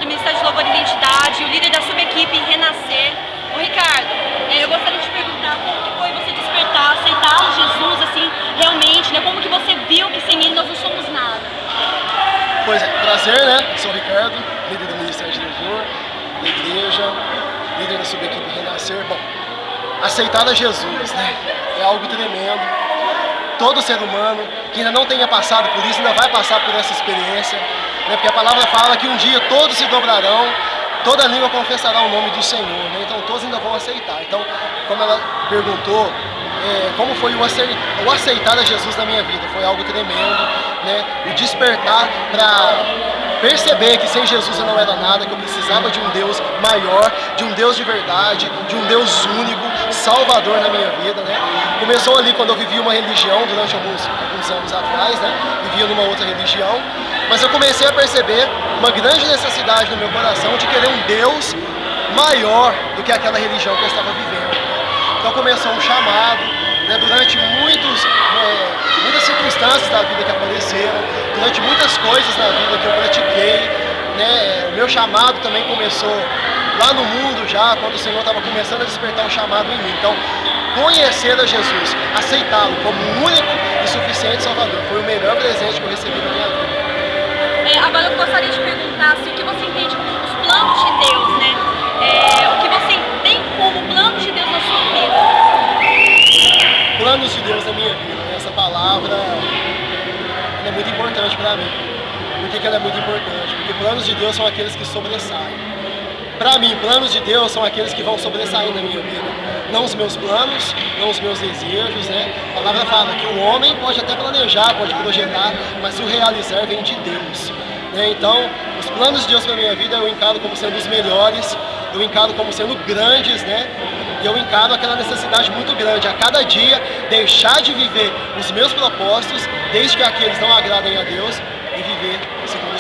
do Ministério de Louvor e Identidade, o líder da subequipe Renascer. Ô Ricardo, eu gostaria de te perguntar como que foi você despertar, aceitar Jesus, assim, realmente, né? Como que você viu que sem Ele nós não somos nada? Pois é, prazer, né? Eu sou o Ricardo, líder do Ministério de Louvor, da igreja, líder da subequipe Renascer. Bom, aceitar a Jesus, né? É algo tremendo. Todo ser humano que ainda não tenha passado por isso, ainda vai passar por essa experiência, né? Porque a palavra fala que um dia todos se dobrarão, toda língua confessará o nome do Senhor, né? Então todos ainda vão aceitar. Então, como ela perguntou, como foi o aceitar a Jesus na minha vida, foi algo tremendo, né? O despertar para perceber que sem Jesus eu não era nada, que eu precisava de um Deus maior, de um Deus de verdade, de um Deus único, salvador na minha vida, né? Começou ali quando eu vivia uma religião durante alguns anos atrás, né? Vivia numa outra religião, mas eu comecei a perceber uma grande necessidade no meu coração de querer um Deus maior do que aquela religião que eu estava vivendo. Então começou um chamado, né? Durante muitas circunstâncias da vida que apareceram, durante muitas coisas na vida que eu pratiquei, né? O meu chamado também começou lá no mundo já, quando o Senhor estava começando a despertar um chamado em mim. Então, conhecer a Jesus, aceitá-lo como o único e suficiente Salvador, foi o melhor presente que eu recebi na minha vida. Agora eu gostaria de perguntar assim, o que você entende como os planos de Deus, né? O que você tem como planos de Deus na sua vida? Planos de Deus na minha vida, né? Essa palavra é muito importante para mim. Por que ela é muito importante? Porque planos de Deus são aqueles que sobressaem. Para mim, planos de Deus são aqueles que vão sobressair na minha vida. Não os meus planos, não os meus desejos, né? A palavra fala que o homem pode até planejar, pode projetar, mas o realizar vem de Deus, né? Então, os planos de Deus para minha vida eu encaro como sendo os melhores, eu encaro como sendo grandes, né? E eu encaro aquela necessidade muito grande, a cada dia, deixar de viver os meus propósitos, desde que aqueles não agradem a Deus, e viver segundo